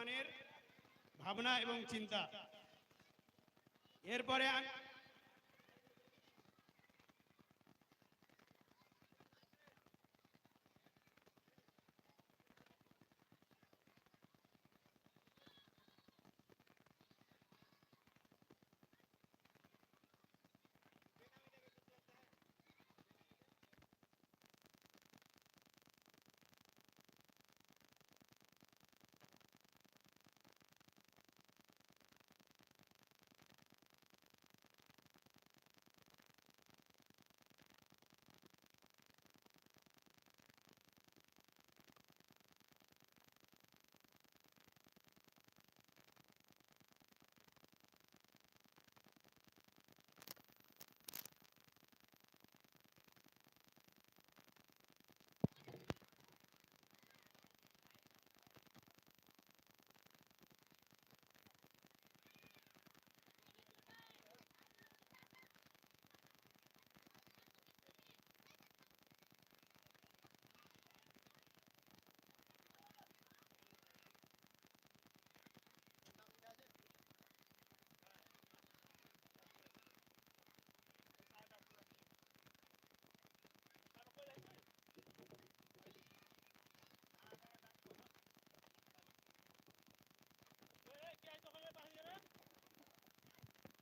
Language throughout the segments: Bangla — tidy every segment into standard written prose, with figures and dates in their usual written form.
উন্নয়নের ভাবনা এবং চিন্তা। এরপরে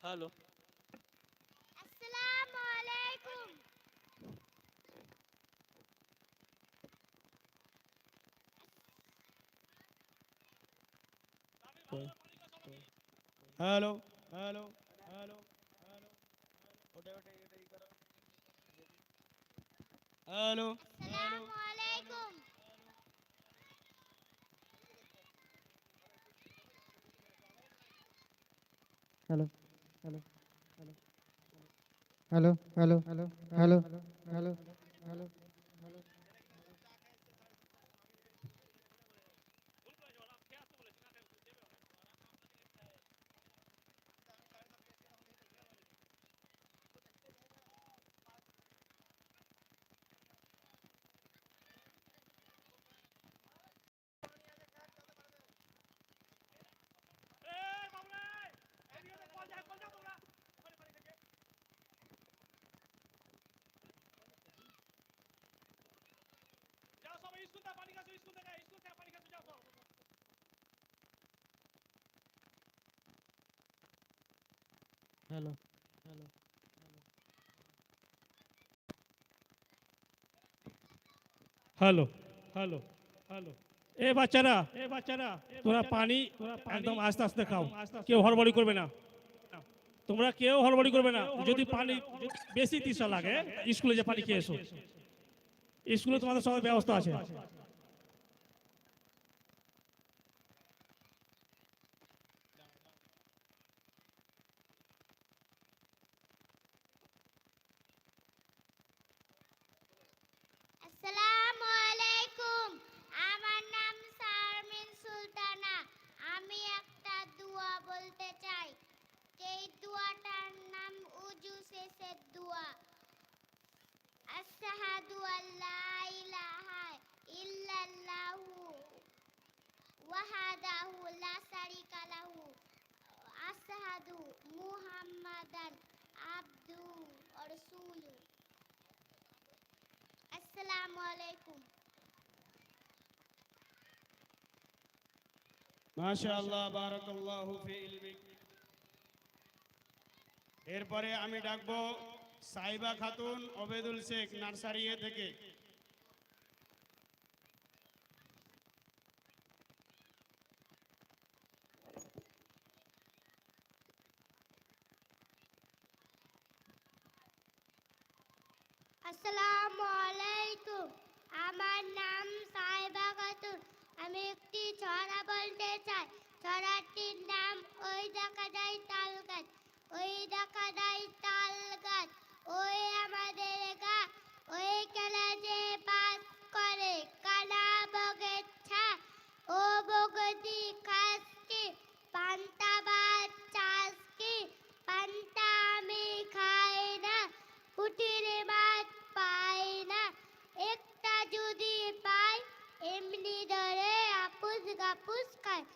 হ্যালো। আসসালামু আলাইকুম। Hello hello hello hello hello hello আসসালামু আলাইকুম। Hello hello hello hello hello hello hello hello hello. Hello hello hello hello hello. এ বাচ্চারা তোরা পানি একদম আস্তে আস্তে খাও, কেউ হড়বড়ি করবে না। তোমরা কেউ হড়বড়ি করবে না। যদি পানি বেশি তৃষা লাগে স্কুলে যে পানি খেয়ে এসো, স্কুলে তোমাদের সবার ব্যবস্থা আছে। আসসালামু আলাইকুম। আমার নাম শারমিন সুলতানা। আমি একটা দোয়া বলতে চাই। এই দোয়াটার নাম উজু শেষের দোয়া। আশহাদু আল্লা ইলাহা ইল্লাল্লাহু ওয়াহদাহু লা শারীকা লাহু আশহাদু মুহাম্মাদান আবদুহু ওয়া রাসূলুহু। আসসালামু আলাইকুম। মাশাআল্লাহ বারাকাল্লাহু ফি ইলমিক। এরপরে আমি ডাকবো সাইবা খাতুন ওবেদুল শেখ নার্সারি থেকে। আসসালামু আলাইকুম। আমার নাম সাইবা খাতুন। আমি একটি ছড়া বলতে চাই। ছড়াটির নাম ওই দেখা যায় তাল গাছ, ওই দেখা যায় তাল গাছ, ওই আমাদের গা, ওই খেলা যে বাস করে কানা